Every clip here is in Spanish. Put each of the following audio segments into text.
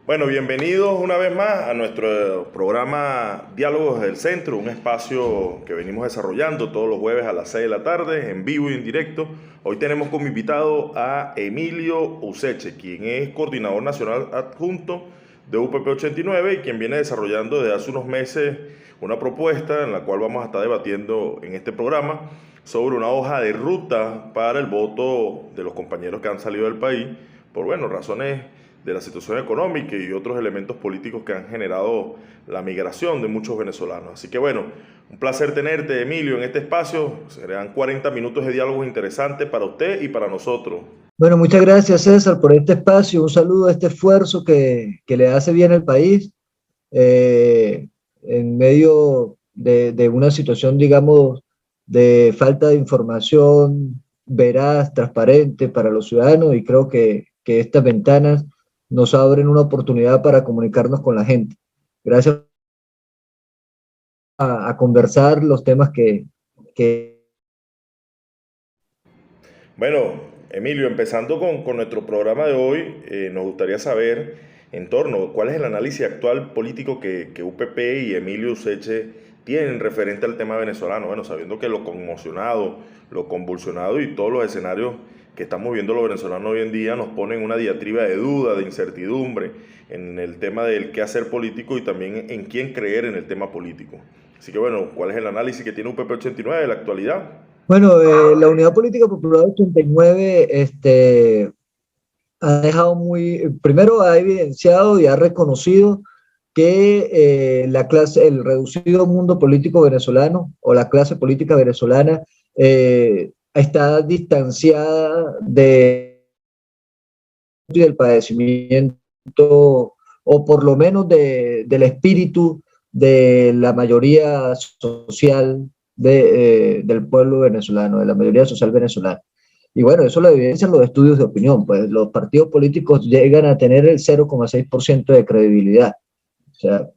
Bueno, bienvenidos una vez más a nuestro programa Diálogos del Centro, un espacio que venimos desarrollando todos los jueves a las 6 de la tarde, en vivo y en directo. Hoy tenemos como invitado a Emilio Useche, quien es coordinador nacional adjunto de UPP 89 y quien viene desarrollando desde hace unos meses una propuesta en la cual vamos a estar debatiendo en este programa sobre una hoja de ruta para el voto de los compañeros que han salido del país por, bueno, razones de la situación económica y otros elementos políticos que han generado la migración de muchos venezolanos. Así que bueno, un placer tenerte, Emilio, en este espacio. Serán 40 minutos de diálogos interesantes para usted y para nosotros. Bueno, muchas gracias César por este espacio. Un saludo a este esfuerzo que le hace bien al país en medio de una situación, digamos, de falta de información veraz, transparente para los ciudadanos, y creo que estas ventanas nos abren una oportunidad para comunicarnos con la gente. Gracias a conversar los temas que... Bueno, Emilio, empezando con nuestro programa de hoy, nos gustaría saber en torno a cuál es el análisis actual político que UPP y Emilio Useche tienen referente al tema venezolano. Bueno, sabiendo que lo conmocionado, lo convulsionado y todos los escenarios que estamos viendo los venezolanos hoy en día nos ponen una diatriba de duda, de incertidumbre en el tema del qué hacer político y también en quién creer en el tema político. Así que bueno, ¿cuál es el análisis que tiene UPP 89 de la actualidad? Bueno, la Unidad Política Popular 89 ha dejado primero ha evidenciado y ha reconocido que el reducido mundo político venezolano o la clase política venezolana está distanciada del padecimiento, o por lo menos del espíritu de la mayoría social del pueblo venezolano, de la mayoría social venezolana. Y bueno, eso lo evidencian los estudios de opinión, pues los partidos políticos llegan a tener el 0,6% de credibilidad. O sea,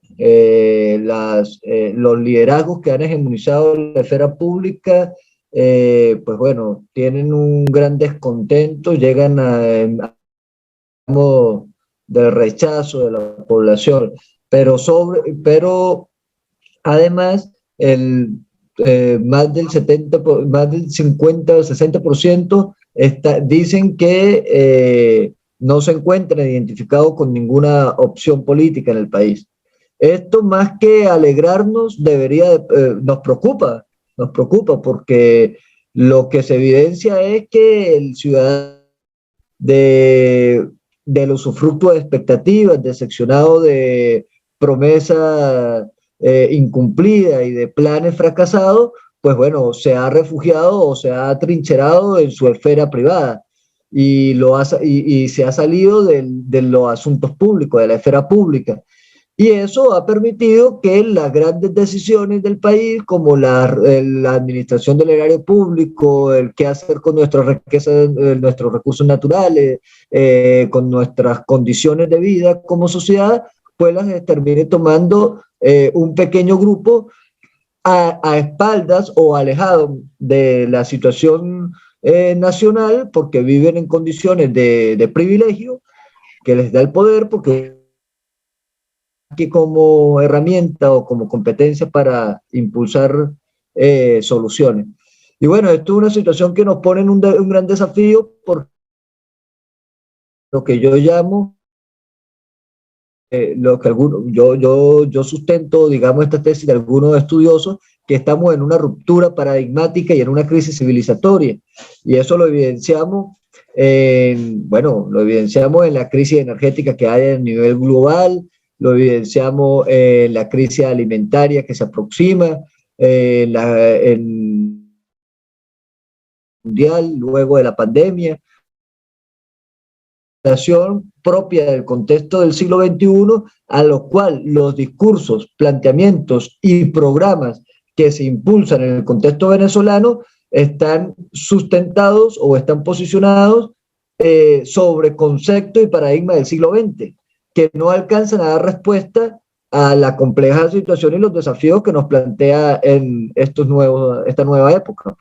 los liderazgos que han hegemonizado la esfera pública, pues bueno, tienen un gran descontento, llegan a del rechazo de la población, pero además más del 50 o 60% dicen que no se encuentran identificados con ninguna opción política en el país. Esto, más que alegrarnos, nos preocupa porque lo que se evidencia es que el ciudadano del usufructo de expectativas, decepcionado de promesas incumplidas y de planes fracasados, pues bueno, se ha refugiado o se ha atrincherado en su esfera privada y se ha salido de los asuntos públicos, de la esfera pública. Y eso ha permitido que las grandes decisiones del país, como la administración del erario público, el qué hacer con nuestras riquezas, nuestros recursos naturales, con nuestras condiciones de vida como sociedad, pues las termine tomando un pequeño grupo a espaldas o alejado de la situación nacional, porque viven en condiciones de privilegio que les da el poder, porque aquí como herramienta o como competencia para impulsar soluciones. Y bueno, esto es una situación que nos pone en un gran desafío, por lo que yo llamo, yo sustento, digamos, esta tesis de algunos estudiosos, que estamos en una ruptura paradigmática y en una crisis civilizatoria. Y eso lo evidenciamos lo evidenciamos en la crisis energética que hay a nivel global, lo evidenciamos en la crisis alimentaria que se aproxima, en mundial, luego de la pandemia, propia del contexto del siglo XXI, a lo cual los discursos, planteamientos y programas que se impulsan en el contexto venezolano están sustentados o están posicionados sobre conceptos y paradigmas del siglo XX, que no alcanzan a dar respuesta a la compleja situación y los desafíos que nos plantea en esta nueva época.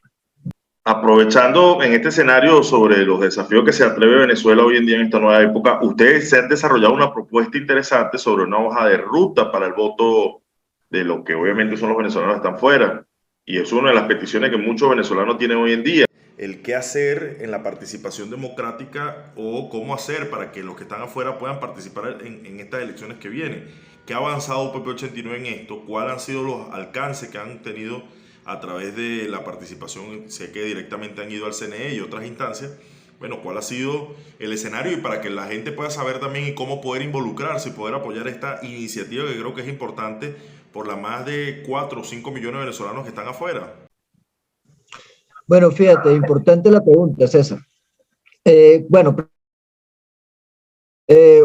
Aprovechando en este escenario sobre los desafíos que se atreve Venezuela hoy en día en esta nueva época, ustedes se han desarrollado una propuesta interesante sobre una hoja de ruta para el voto de lo que obviamente son los venezolanos que están fuera. Y es una de las peticiones que muchos venezolanos tienen hoy en día. El qué hacer en la participación democrática o cómo hacer para que los que están afuera puedan participar en estas elecciones que vienen. ¿Qué ha avanzado PP89 en esto? ¿Cuáles han sido los alcances que han tenido a través de la participación? Sé que directamente han ido al CNE y otras instancias. Bueno, ¿cuál ha sido el escenario? Y para que la gente pueda saber también cómo poder involucrarse y poder apoyar esta iniciativa que creo que es importante por las más de 4 o 5 millones de venezolanos que están afuera. Bueno, fíjate, importante la pregunta, César. Bueno,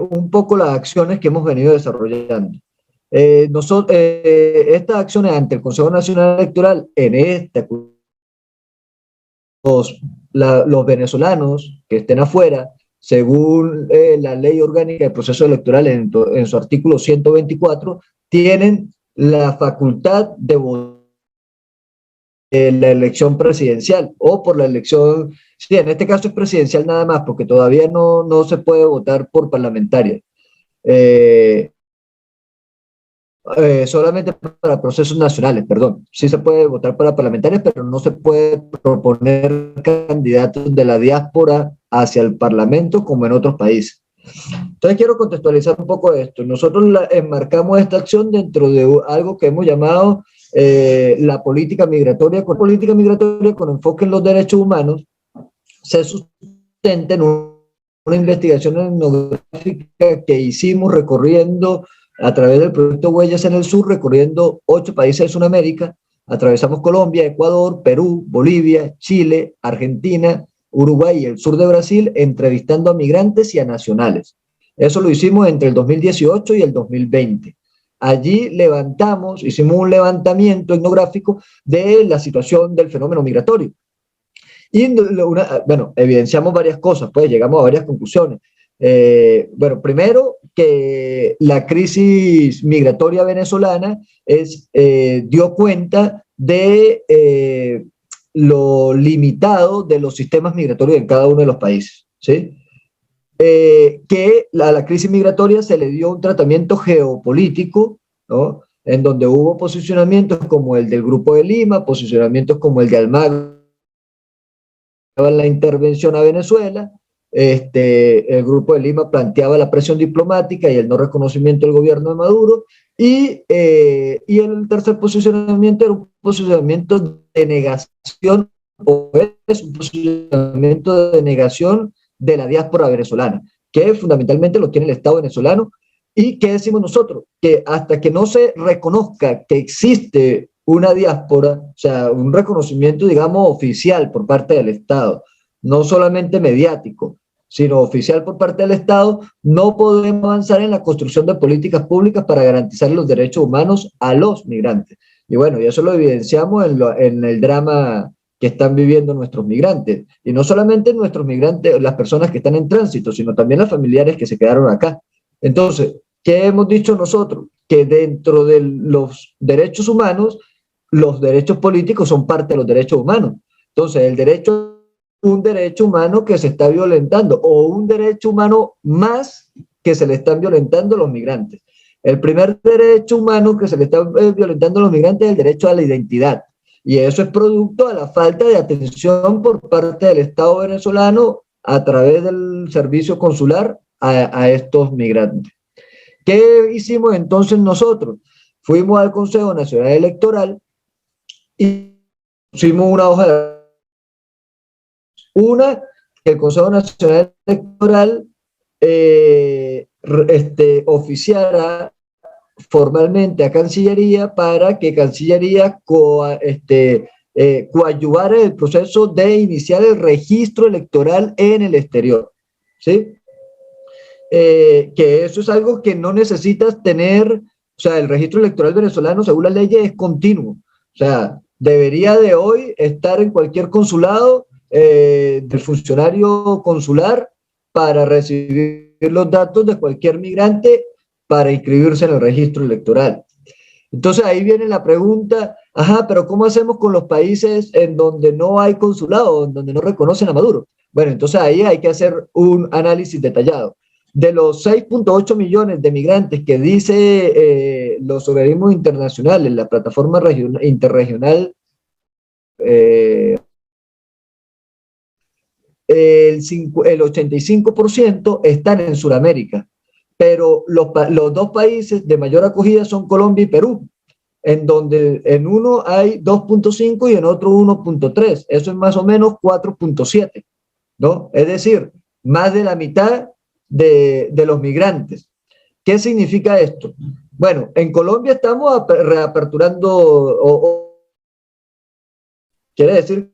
un poco las acciones que hemos venido desarrollando. Estas acciones ante el Consejo Nacional Electoral, en esta, los venezolanos que estén afuera, según la ley orgánica de procesos electorales en su artículo 124, tienen la facultad de votar la elección presidencial o por la elección, sí, en este caso es presidencial nada más, porque todavía no se puede votar por parlamentaria. Solamente para procesos nacionales, perdón. Sí se puede votar para parlamentarios, pero no se puede proponer candidatos de la diáspora hacia el parlamento como en otros países. Entonces quiero contextualizar un poco esto. Nosotros enmarcamos esta acción dentro de algo que hemos llamado la política migratoria con enfoque en los derechos humanos. Se sustenta en una investigación etnográfica que hicimos recorriendo a través del proyecto Huellas en el Sur, recorriendo 8 países de Sudamérica. Atravesamos Colombia, Ecuador, Perú, Bolivia, Chile, Argentina, Uruguay y el sur de Brasil, entrevistando a migrantes y a nacionales. Eso lo hicimos entre el 2018 y el 2020. Allí hicimos un levantamiento etnográfico de la situación del fenómeno migratorio. Y bueno, evidenciamos varias cosas, pues llegamos a varias conclusiones. Bueno, primero que la crisis migratoria venezolana dio cuenta de lo limitado de los sistemas migratorios en cada uno de los países, ¿sí? Que a la crisis migratoria se le dio un tratamiento geopolítico, ¿no? En donde hubo posicionamientos como el del Grupo de Lima, posicionamientos como el de Almagro en la intervención a Venezuela. El Grupo de Lima planteaba la presión diplomática y el no reconocimiento del gobierno de Maduro, y el tercer posicionamiento era un posicionamiento de negación, o es un posicionamiento de negación de la diáspora venezolana, que fundamentalmente lo tiene el Estado venezolano. ¿Y qué decimos nosotros? Que hasta que no se reconozca que existe una diáspora, o sea, un reconocimiento, digamos, oficial por parte del Estado, no solamente mediático, sino oficial por parte del Estado, no podemos avanzar en la construcción de políticas públicas para garantizar los derechos humanos a los migrantes. Y bueno, y eso lo evidenciamos en el drama que están viviendo nuestros migrantes. Y no solamente nuestros migrantes, las personas que están en tránsito, sino también las familiares que se quedaron acá. Entonces, ¿qué hemos dicho nosotros? Que dentro de los derechos humanos, los derechos políticos son parte de los derechos humanos. Entonces, un derecho humano que se está violentando, o un derecho humano más que se le están violentando a los migrantes. El primer derecho humano que se le está violentando a los migrantes es el derecho a la identidad, y eso es producto de la falta de atención por parte del Estado venezolano a través del servicio consular a estos migrantes. ¿Qué hicimos entonces nosotros? Fuimos al Consejo Nacional Electoral y pusimos una hoja de que el Consejo Nacional Electoral oficiara formalmente a Cancillería para que Cancillería coadyuvara el proceso de iniciar el registro electoral en el exterior, ¿sí? Que eso es algo que no necesitas tener, o sea, el registro electoral venezolano, según las leyes, es continuo. O sea, debería de hoy estar en cualquier consulado del funcionario consular para recibir los datos de cualquier migrante para inscribirse en el registro electoral. Entonces ahí viene la pregunta, ajá, pero ¿cómo hacemos con los países en donde no hay consulado, en donde no reconocen a Maduro? Bueno, entonces ahí hay que hacer un análisis detallado. De los 6.8 millones de migrantes que dice los organismos internacionales, la plataforma interregional, eh, el 85% están en Sudamérica, pero los dos países de mayor acogida son Colombia y Perú, en donde en uno hay 2.5 y en otro 1.3, eso es más o menos 4.7, ¿no? Es decir, más de la mitad de los migrantes. ¿Qué significa esto? Bueno, en Colombia estamos reaperturando, quiere decir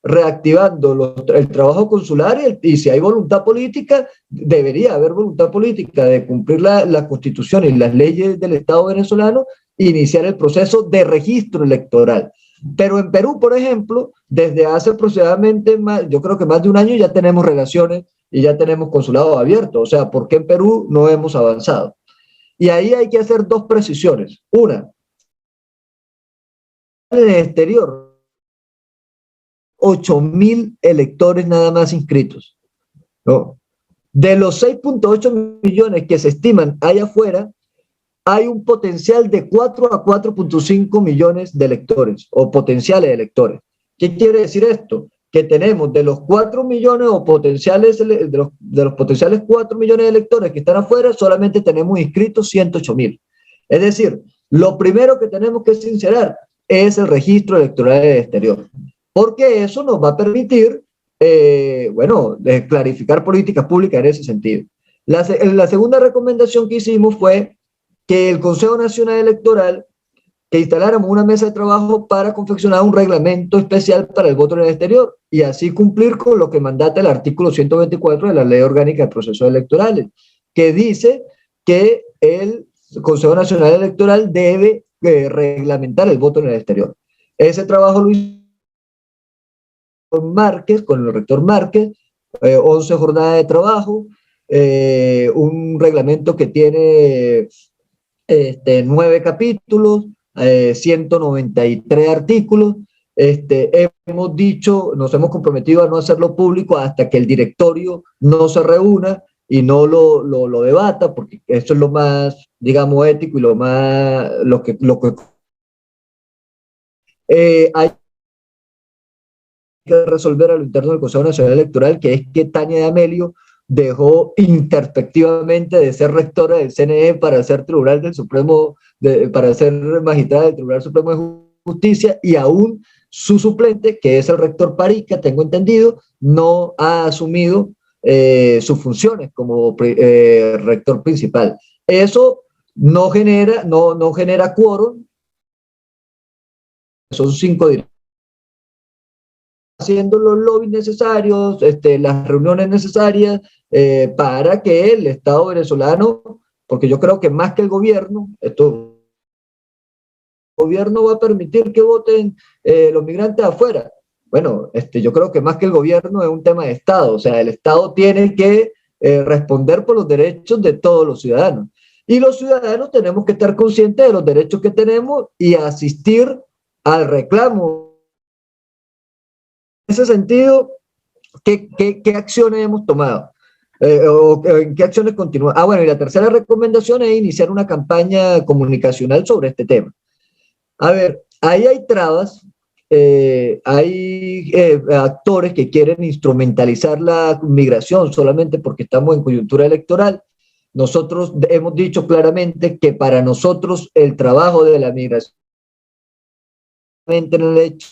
reactivando el trabajo consular y si hay voluntad política, debería haber voluntad política de cumplir la Constitución y las leyes del Estado venezolano e iniciar el proceso de registro electoral. Pero en Perú, por ejemplo, desde hace aproximadamente, yo creo que más de un año ya tenemos relaciones y ya tenemos consulados abiertos. O sea, ¿por qué en Perú no hemos avanzado? Y ahí hay que hacer dos precisiones. Una, en el exterior 8.000 electores nada más inscritos, ¿no? De los 6.8 millones que se estiman allá afuera, hay un potencial de 4 a 4.5 millones de electores o potenciales electores. ¿Qué quiere decir esto? Que tenemos de los 4 millones o potenciales, de los potenciales 4 millones de electores que están afuera, solamente tenemos inscritos 108.000. Es decir, lo primero que tenemos que sincerar es el registro electoral del exterior, porque eso nos va a permitir, bueno, clarificar políticas públicas en ese sentido. La segunda recomendación que hicimos fue que el Consejo Nacional Electoral, que instaláramos una mesa de trabajo para confeccionar un reglamento especial para el voto en el exterior y así cumplir con lo que mandata el artículo 124 de la Ley Orgánica de Procesos Electorales, que dice que el Consejo Nacional Electoral debe reglamentar el voto en el exterior. Ese trabajo lo hizo con Márquez, con el rector Márquez, 11 jornadas de trabajo, un reglamento que tiene 9 capítulos, 193 artículos. Hemos dicho, nos hemos comprometido a no hacerlo público hasta que el directorio no se reúna y no lo debata, porque eso es lo más, digamos, ético y hay que resolver a lo interno del Consejo Nacional Electoral, que es que Tania D'Amelio dejó interpectivamente de ser rectora del CNE para ser tribunal del Supremo, para ser magistrada del Tribunal Supremo de Justicia, y aún su suplente, que es el rector Parica, tengo entendido, no ha asumido sus funciones como rector principal. Eso no genera quórum, son 5 directores haciendo los lobbies necesarios, las reuniones necesarias para que el Estado venezolano, porque yo creo que más que el gobierno, el gobierno va a permitir que voten los migrantes afuera. Bueno, yo creo que más que el gobierno es un tema de Estado, o sea, el Estado tiene que responder por los derechos de todos los ciudadanos. Y los ciudadanos tenemos que estar conscientes de los derechos que tenemos y asistir al reclamo. En ese sentido, ¿qué acciones hemos tomado? ¿O en qué acciones continúan? Bueno, y la tercera recomendación es iniciar una campaña comunicacional sobre este tema. A ver, ahí hay trabas, hay actores que quieren instrumentalizar la migración solamente porque estamos en coyuntura electoral. Nosotros hemos dicho claramente que para nosotros el trabajo de la migración en el hecho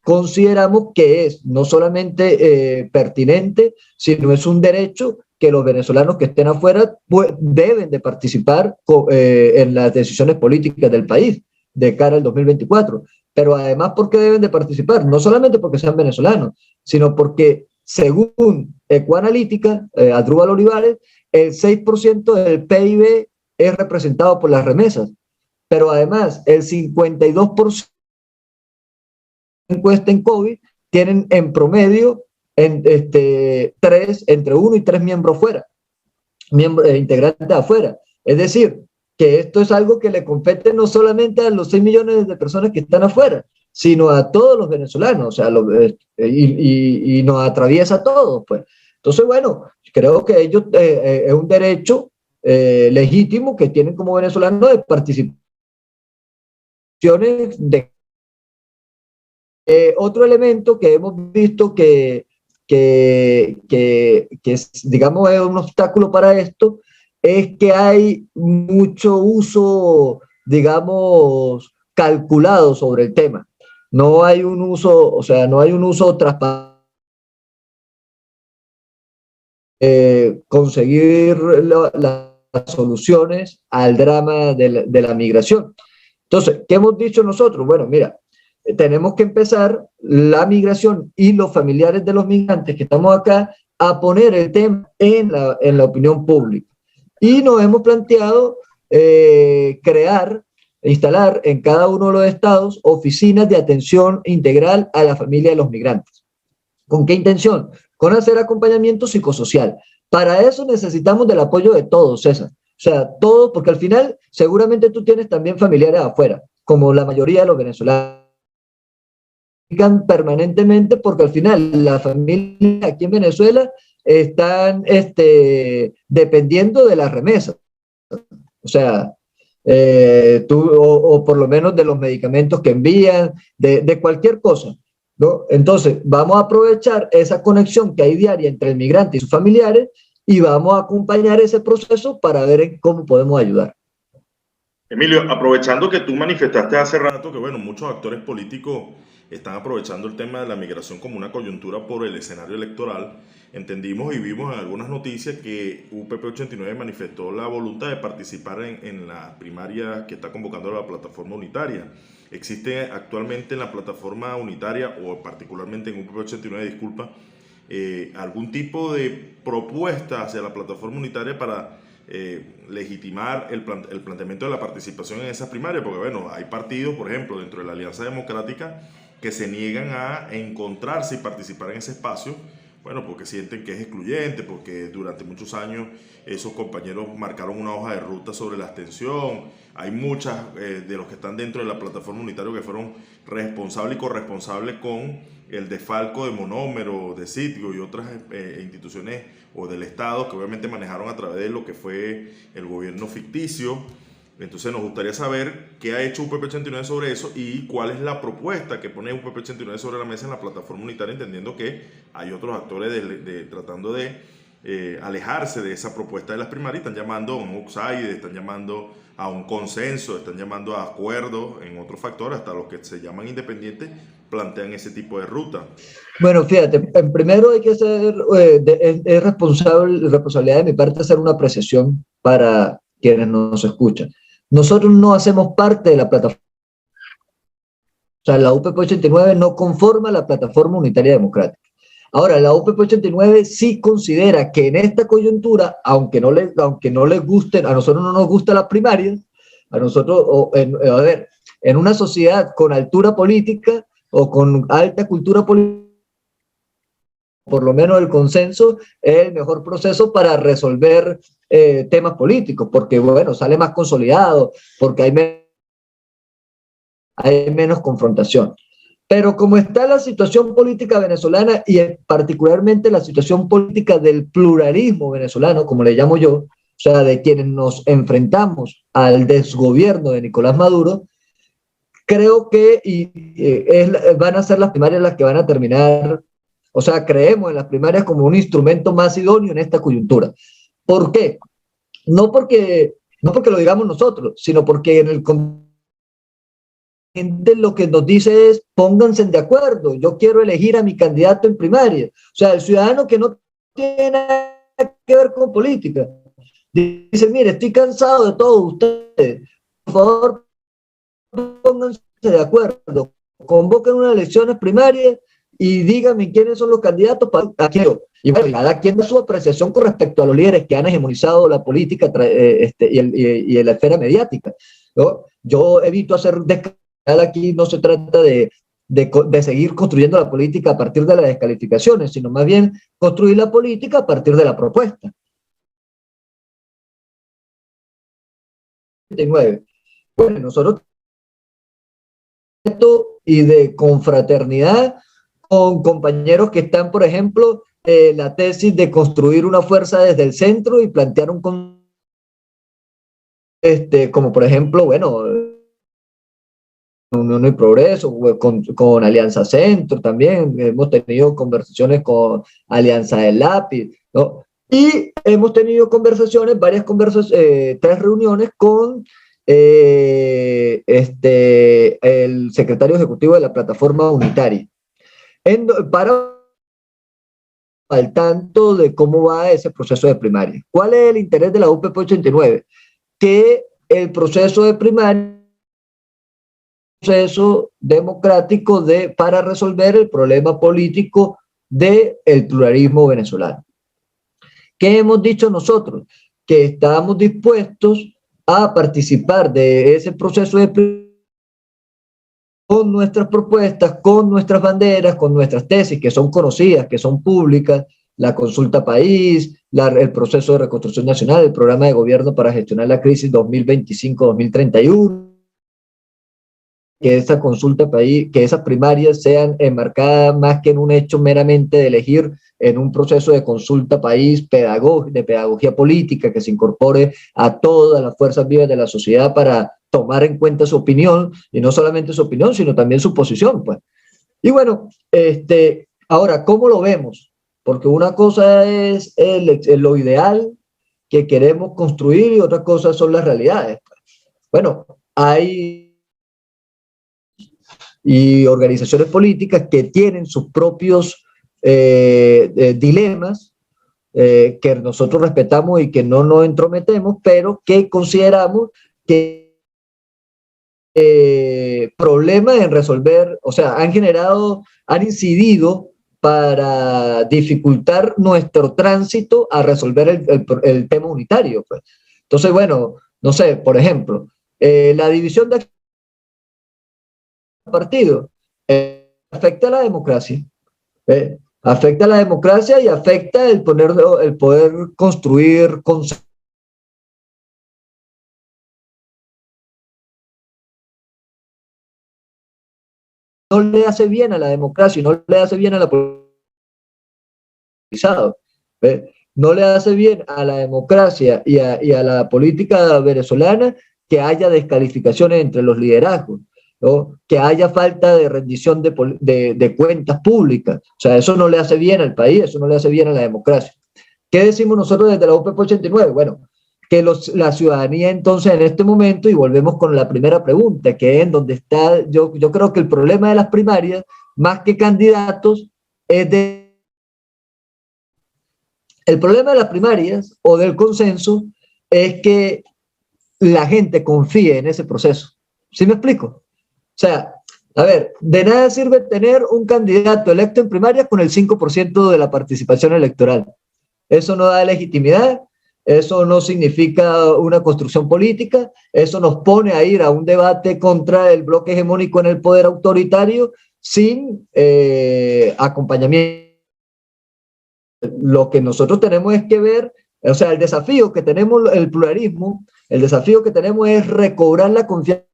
consideramos que es no solamente pertinente, sino es un derecho que los venezolanos que estén afuera deben de participar en las decisiones políticas del país de cara al 2024. Pero además, ¿por qué deben de participar? No solamente porque sean venezolanos, sino porque según Ecoanalítica, Adrúbal Olivares, el 6% del PIB es representado por las remesas, pero además el 52% encuesta en COVID tienen en promedio entre 1 y 3 miembros fuera, integrantes afuera. Es decir, que esto es algo que le compete no solamente a los 6 millones de personas que están afuera, sino a todos los venezolanos, o sea, y nos atraviesa a todos, pues. Entonces, bueno, creo que ellos es un derecho legítimo que tienen como venezolanos de participaciones de otro elemento que hemos visto que es, digamos, es un obstáculo para esto, es que hay mucho uso, digamos, calculado sobre el tema. No hay un uso, o sea, no hay un uso transparente. Conseguir las soluciones al drama de la migración. Entonces, ¿qué hemos dicho nosotros? Bueno, mira, tenemos que empezar la migración y los familiares de los migrantes que estamos acá a poner el tema en la opinión pública. Y nos hemos planteado instalar en cada uno de los estados oficinas de atención integral a la familia de los migrantes. ¿Con qué intención? Con hacer acompañamiento psicosocial. Para eso necesitamos del apoyo de todos, César. O sea, todos, porque al final seguramente tú tienes también familiares afuera, como la mayoría de los venezolanos permanentemente, porque al final la familia aquí en Venezuela están dependiendo de las remesas. O sea, o por lo menos de los medicamentos que envían, de cualquier cosa, ¿no? Entonces, vamos a aprovechar esa conexión que hay diaria entre el migrante y sus familiares y vamos a acompañar ese proceso para ver cómo podemos ayudar. Emilio, aprovechando que tú manifestaste hace rato que, bueno, muchos actores políticos están aprovechando el tema de la migración como una coyuntura por el escenario electoral, entendimos y vimos en algunas noticias que UPP 89 manifestó la voluntad de participar en la primaria que está convocando la plataforma unitaria. ¿Existe actualmente en la plataforma unitaria, o particularmente en UPP 89, disculpa, algún tipo de propuesta hacia la plataforma unitaria para legitimar el planteamiento de la participación en esa primaria? Porque bueno, hay partidos, por ejemplo, dentro de la Alianza Democrática que se niegan a encontrarse y participar en ese espacio, bueno, porque sienten que es excluyente, porque durante muchos años esos compañeros marcaron una hoja de ruta sobre la abstención. Hay muchas de los que están dentro de la plataforma unitaria que fueron responsables y corresponsables con el desfalco de monómero, de sitio y otras instituciones o del Estado que obviamente manejaron a través de lo que fue el gobierno ficticio. Entonces nos gustaría saber qué ha hecho UPP 89 sobre eso y cuál es la propuesta que pone UPP 89 sobre la mesa en la plataforma unitaria, entendiendo que hay otros actores tratando de alejarse de esa propuesta de las primarias, están llamando a un outside, están llamando a un consenso, están llamando a acuerdos en otros factores, hasta los que se llaman independientes plantean ese tipo de ruta. Bueno, fíjate, en primero hay que ser, es responsabilidad de mi parte hacer una apreciación para quienes nos escuchan. Nosotros no hacemos parte de la plataforma, o sea, la UPP 89 no conforma la plataforma unitaria democrática. Ahora, la UPP 89 sí considera que en esta coyuntura, aunque no les gusten, a nosotros no nos gustan las primarias, a nosotros, a ver, en una sociedad con altura política o con alta cultura política, por lo menos el consenso es el mejor proceso para resolver temas políticos, porque bueno, sale más consolidado, porque hay menos confrontación. Pero como está la situación política venezolana y particularmente la situación política del pluralismo venezolano, como le llamo yo, o sea, de quienes nos enfrentamos al desgobierno de Nicolás Maduro, creo que van a ser las primarias las que van a terminar, o sea, creemos en las primarias como un instrumento más idóneo en esta coyuntura. ¿Por qué? No porque lo digamos nosotros, sino porque en el lo que nos dice es pónganse de acuerdo, yo quiero elegir a mi candidato en primaria. O sea, el ciudadano que no tiene nada que ver con política dice, mire, estoy cansado de todos ustedes, por favor pónganse de acuerdo, convoquen unas elecciones primarias y díganme quiénes son los candidatos para aquello. Y bueno, cada quien da su apreciación con respecto a los líderes que han hegemonizado la política y la esfera mediática, ¿no? Yo evito hacer aquí, no se trata de seguir construyendo la política a partir de las descalificaciones, sino más bien construir la política a partir de la propuesta. 89. Bueno, nosotros y de confraternidad con compañeros que están, por ejemplo, la tesis de construir una fuerza desde el centro y plantear como por ejemplo, bueno, Unión y Progreso, con Alianza Centro también, hemos tenido conversaciones con Alianza del Lápiz, ¿no? Y hemos tenido conversaciones, tres reuniones con el secretario ejecutivo de la plataforma unitaria, para al tanto de cómo va ese proceso de primaria. ¿Cuál es el interés de la UPP 89? Que el proceso de primaria proceso democrático para resolver el problema político del pluralismo venezolano. ¿Qué hemos dicho nosotros? Que estábamos dispuestos a participar de ese proceso de con nuestras propuestas, con nuestras banderas, con nuestras tesis que son conocidas, que son públicas, la consulta país, el proceso de reconstrucción nacional, el programa de gobierno para gestionar la crisis 2025-2031, que esa consulta país, que esas primarias sean enmarcadas más que en un hecho meramente de elegir, en un proceso de consulta país de pedagogía política que se incorpore a todas las fuerzas vivas de la sociedad para tomar en cuenta su opinión, y no solamente su opinión, sino también su posición, pues. Y bueno, ahora, ¿cómo lo vemos? Porque una cosa es lo ideal que queremos construir y otra cosa son las realidades. Bueno, hay y organizaciones políticas que tienen sus propios dilemas, que nosotros respetamos y que no nos entrometemos, pero que consideramos que problemas en resolver, o sea, han incidido para dificultar nuestro tránsito a resolver el tema unitario, pues. Entonces, bueno, no sé, por ejemplo, la división de partido afecta a la democracia, afecta a la democracia y afecta el poder construir consensos. No le hace bien a la democracia y no le hace bien a la politizado, no le hace bien a la democracia y a la política venezolana que haya descalificaciones entre los liderazgos, ¿no? Que haya falta de rendición de cuentas públicas. O sea, eso no le hace bien al país, eso no le hace bien a la democracia. ¿Qué decimos nosotros desde la UPP 89? Bueno, que la ciudadanía entonces en este momento, y volvemos con la primera pregunta, que es en donde está, yo creo que el problema de las primarias, más que candidatos, el problema de las primarias o del consenso es que la gente confíe en ese proceso. ¿Sí me explico? O sea, a ver, de nada sirve tener un candidato electo en primarias con el 5% de la participación electoral. Eso no da legitimidad, eso no significa una construcción política, eso nos pone a ir a un debate contra el bloque hegemónico en el poder autoritario sin acompañamiento. Lo que nosotros tenemos es que ver, o sea, el desafío que tenemos, el pluralismo, el desafío que tenemos es recobrar la confianza.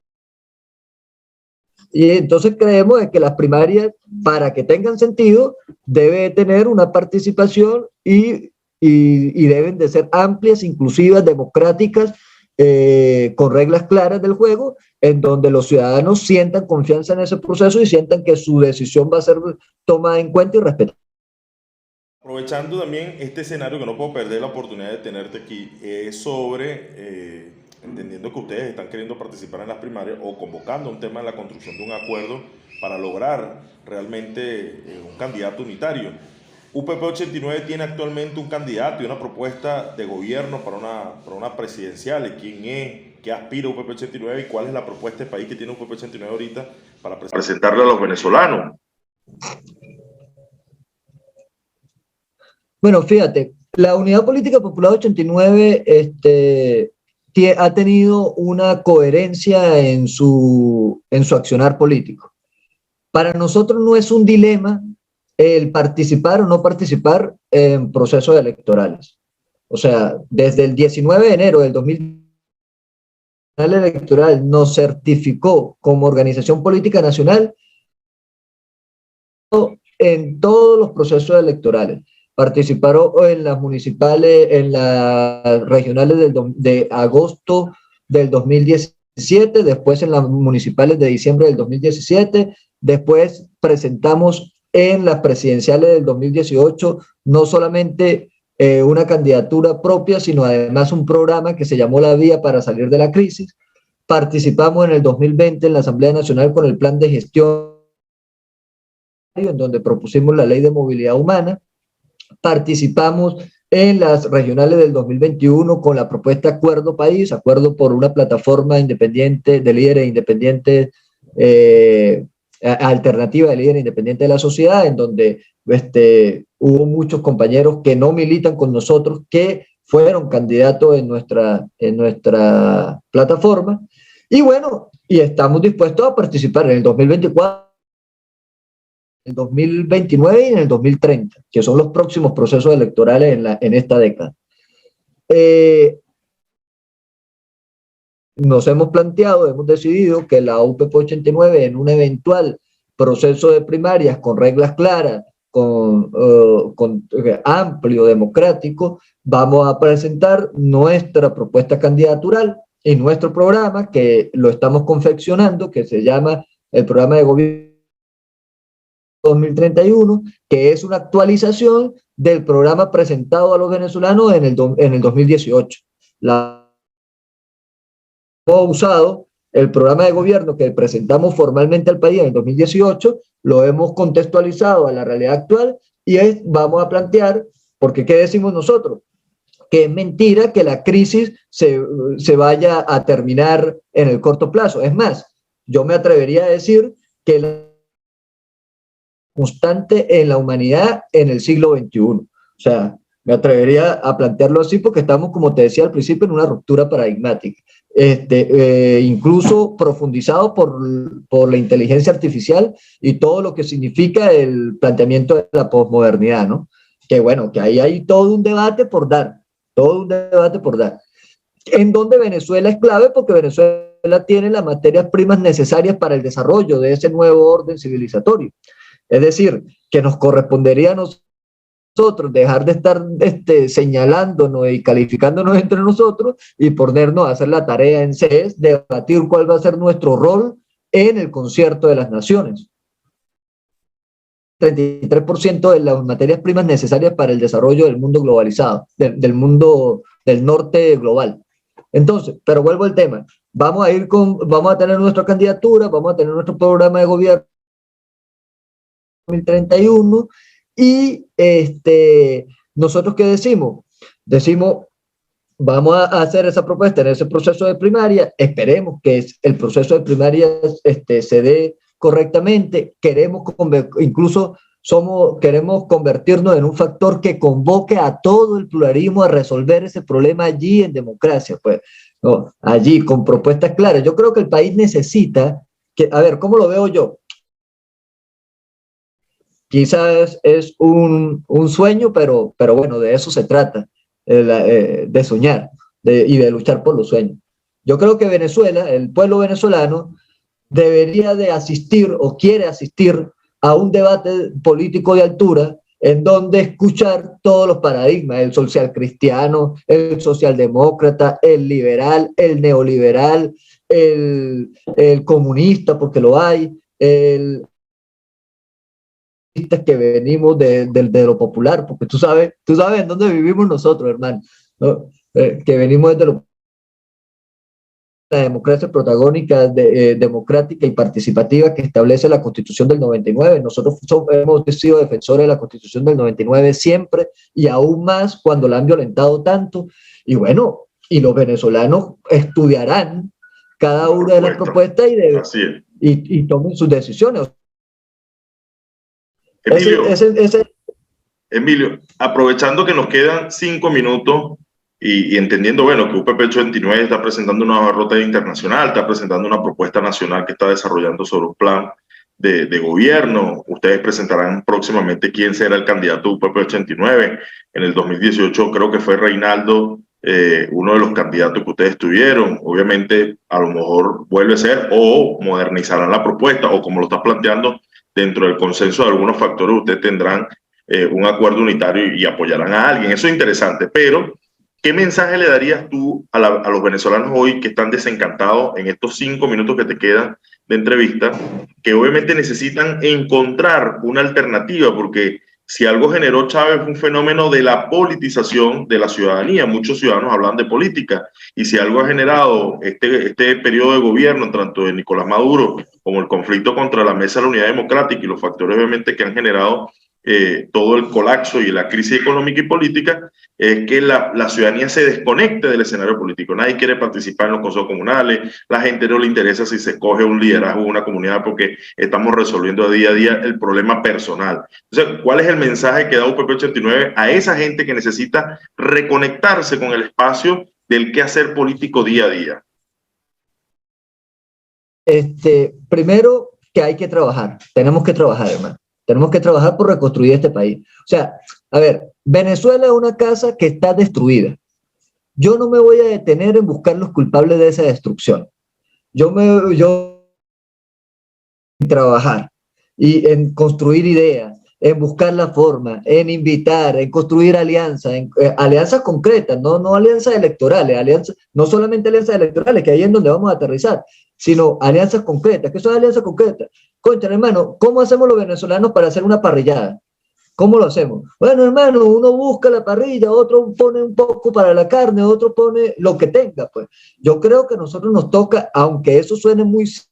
Y entonces creemos que las primarias, para que tengan sentido, debe tener una participación y deben de ser amplias, inclusivas, democráticas, con reglas claras del juego, en donde los ciudadanos sientan confianza en ese proceso y sientan que su decisión va a ser tomada en cuenta y respetada. Aprovechando también este escenario, que no puedo perder la oportunidad de tenerte aquí, entendiendo que ustedes están queriendo participar en las primarias o convocando un tema en la construcción de un acuerdo para lograr realmente un candidato unitario. UPP 89 tiene actualmente un candidato y una propuesta de gobierno para una presidencial. ¿Quién es? ¿Qué aspira UPP 89? ¿Y cuál es la propuesta de país que tiene UPP 89 ahorita para presentarle a los venezolanos? Bueno, fíjate, la Unidad Política Popular 89 ha tenido una coherencia en su accionar político. Para nosotros no es un dilema el participar o no participar en procesos electorales. O sea, desde el 19 de enero del 2000 Electoral nos certificó como organización política nacional en todos los procesos electorales. Participaron en las municipales, en las regionales de agosto del 2017, después en las municipales de diciembre del 2017, después presentamos en las presidenciales del 2018 no solamente una candidatura propia, sino además un programa que se llamó La Vía para Salir de la Crisis. Participamos en el 2020 en la Asamblea Nacional con el plan de gestión en donde propusimos la ley de movilidad humana. Participamos en las regionales del 2021 con la propuesta Acuerdo País, acuerdo por una plataforma independiente de líderes independientes, alternativa de líderes independientes de la sociedad, en donde hubo muchos compañeros que no militan con nosotros, que fueron candidatos en nuestra plataforma. Y bueno, y estamos dispuestos a participar en el 2024, el 2029 y en el 2030, que son los próximos procesos electorales en esta década. Nos hemos planteado, hemos decidido que la UPP 89, en un eventual proceso de primarias con reglas claras, con amplio, democrático, vamos a presentar nuestra propuesta candidatural y nuestro programa, que lo estamos confeccionando, que se llama el Programa de Gobierno 2031, que es una actualización del programa presentado a los venezolanos en el 2018. Hemos usado el programa de gobierno que presentamos formalmente al país en el 2018, lo hemos contextualizado a la realidad actual y vamos a plantear, porque ¿qué decimos nosotros? Que es mentira que la crisis se vaya a terminar en el corto plazo. Es más, yo me atrevería a decir que la constante en la humanidad en el siglo XXI. O sea, me atrevería a plantearlo así porque estamos, como te decía al principio, en una ruptura paradigmática. Incluso profundizado por la inteligencia artificial y todo lo que significa el planteamiento de la posmodernidad, ¿no? Que bueno, que ahí hay todo un debate por dar, en donde Venezuela es clave porque Venezuela tiene las materias primas necesarias para el desarrollo de ese nuevo orden civilizatorio. Es decir, que nos correspondería a nosotros dejar de estar señalándonos y calificándonos entre nosotros y ponernos a hacer la tarea en CES, debatir cuál va a ser nuestro rol en el concierto de las naciones. 33% de las materias primas necesarias para el desarrollo del mundo globalizado, del mundo del norte global. Entonces, pero vuelvo al tema, vamos a tener nuestra candidatura, vamos a tener nuestro programa de gobierno 2031 y nosotros ¿qué decimos? Decimos, vamos a hacer esa propuesta en ese proceso de primaria, esperemos que el proceso de primaria se dé correctamente, queremos convertirnos en un factor que convoque a todo el pluralismo a resolver ese problema allí en democracia, pues, ¿no? Allí con propuestas claras. Yo creo que el país necesita, a ver, ¿cómo lo veo yo? Quizás es un sueño, pero bueno, de eso se trata, de soñar y de luchar por los sueños. Yo creo que Venezuela, el pueblo venezolano, debería de asistir o quiere asistir a un debate político de altura en donde escuchar todos los paradigmas, el social cristiano, el socialdemócrata, el liberal, el neoliberal, el comunista, porque lo hay, el que venimos de lo popular, porque tú sabes en dónde vivimos nosotros, hermano, ¿no? Que venimos de la democracia protagónica, democrática y participativa que establece la Constitución del 99. Nosotros hemos sido defensores de la Constitución del 99 siempre y aún más cuando la han violentado tanto. Y bueno, y los venezolanos estudiarán cada una de las propuestas y tomen sus decisiones. Emilio, aprovechando que nos quedan 5 minutos y entendiendo, bueno, que UPP 89 está presentando una ruta internacional, está presentando una propuesta nacional que está desarrollando sobre un plan de gobierno. Ustedes presentarán próximamente quién será el candidato UPP 89. En el 2018 creo que fue Reinaldo uno de los candidatos que ustedes tuvieron. Obviamente, a lo mejor vuelve a ser o modernizarán la propuesta o como lo está planteando, dentro del consenso de algunos factores, ustedes tendrán un acuerdo unitario y apoyarán a alguien. Eso es interesante, pero ¿qué mensaje le darías tú a los venezolanos hoy que están desencantados en estos 5 minutos que te quedan de entrevista, que obviamente necesitan encontrar una alternativa? Porque si algo generó Chávez fue un fenómeno de la politización de la ciudadanía. Muchos ciudadanos hablan de política. Y si algo ha generado este periodo de gobierno, tanto de Nicolás Maduro como el conflicto contra la Mesa de la Unidad Democrática y los factores obviamente que han generado todo el colapso y la crisis económica y política, es que la ciudadanía se desconecte del escenario político. Nadie quiere participar en los consejos comunales, la gente no le interesa si se coge un liderazgo de una comunidad porque estamos resolviendo día a día el problema personal. Entonces, ¿cuál es el mensaje que da UPP 89 a esa gente que necesita reconectarse con el espacio del quehacer político día a día? Primero que hay que trabajar, tenemos que trabajar, hermano. Tenemos que trabajar por reconstruir este país. O sea, a ver, Venezuela es una casa que está destruida. Yo no me voy a detener en buscar los culpables de esa destrucción. Yo en trabajar y en construir ideas, en buscar la forma, en invitar, en construir alianzas, alianzas concretas, no alianzas electorales, no solamente alianzas electorales, que ahí es donde vamos a aterrizar, sino alianzas concretas. ¿Qué son alianzas concretas? Concha, hermano, ¿cómo hacemos los venezolanos para hacer una parrillada? ¿Cómo lo hacemos? Bueno, hermano, uno busca la parrilla, otro pone un poco para la carne, otro pone lo que tenga, pues. Yo creo que a nosotros nos toca, aunque eso suene mucho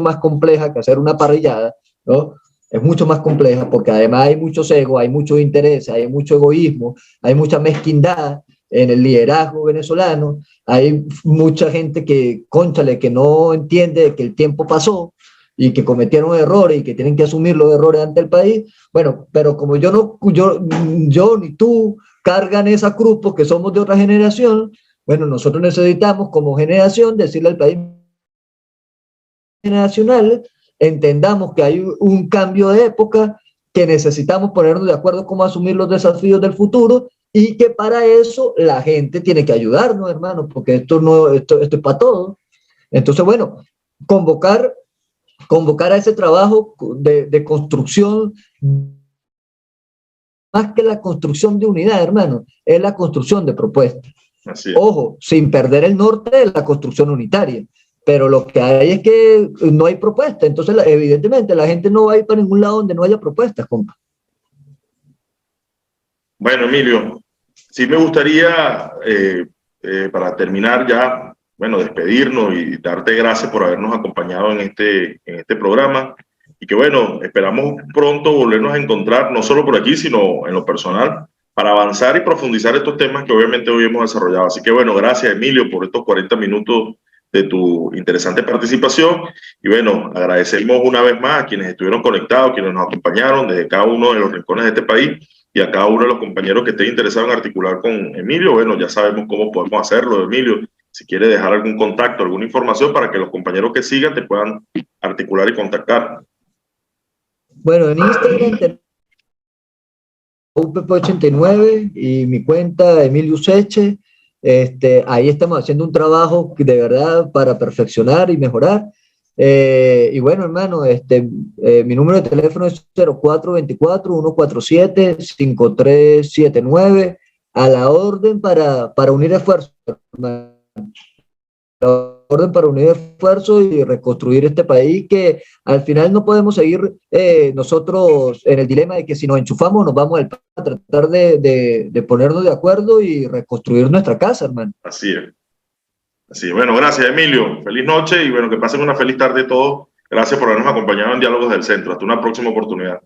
más compleja que hacer una parrillada, ¿no? Es mucho más compleja porque además hay muchos egos, hay muchos intereses, hay mucho egoísmo, hay mucha mezquindad en el liderazgo venezolano, hay mucha gente que, cónchale, que no entiende que el tiempo pasó y que cometieron errores y que tienen que asumir los errores ante el país. Bueno, pero como yo ni tú cargan esa cruz porque somos de otra generación, bueno, nosotros necesitamos como generación decirle al país generacional, entendamos que hay un cambio de época, que necesitamos ponernos de acuerdo cómo asumir los desafíos del futuro y que para eso la gente tiene que ayudarnos, hermano, porque esto es para todos. Entonces, bueno, convocar a ese trabajo de construcción, más que la construcción de unidad, hermano, es la construcción de propuestas. Ojo, sin perder el norte de la construcción unitaria. Pero lo que hay es que no hay propuesta. Entonces, evidentemente, la gente no va a ir para ningún lado donde no haya propuestas, compa. Bueno, Emilio, sí me gustaría, para terminar ya, bueno, despedirnos y darte gracias por habernos acompañado en este programa. Y que, bueno, esperamos pronto volvernos a encontrar, no solo por aquí, sino en lo personal, para avanzar y profundizar estos temas que obviamente hoy hemos desarrollado. Así que, bueno, gracias, Emilio, por estos 40 minutos de tu interesante participación. Y bueno, agradecemos una vez más a quienes estuvieron conectados, quienes nos acompañaron desde cada uno de los rincones de este país y a cada uno de los compañeros que estén interesados en articular con Emilio. Bueno, ya sabemos cómo podemos hacerlo, Emilio. Si quieres dejar algún contacto, alguna información para que los compañeros que sigan te puedan articular y contactar. Bueno, en Instagram UPP89 y mi cuenta Emilio Useche. Ahí estamos haciendo un trabajo de verdad para perfeccionar y mejorar. Y bueno, hermano, mi número de teléfono es 0424-147-5379, a la orden para unir esfuerzos, hermano. A la orden para unir esfuerzos y reconstruir este país, que al final no podemos seguir nosotros en el dilema de que si nos enchufamos nos vamos a tratar de ponernos de acuerdo y reconstruir nuestra casa, hermano. Así es. Así, bueno, gracias, Emilio. Feliz noche y bueno, que pasen una feliz tarde todos. Gracias por habernos acompañado en Diálogos del Centro. Hasta una próxima oportunidad.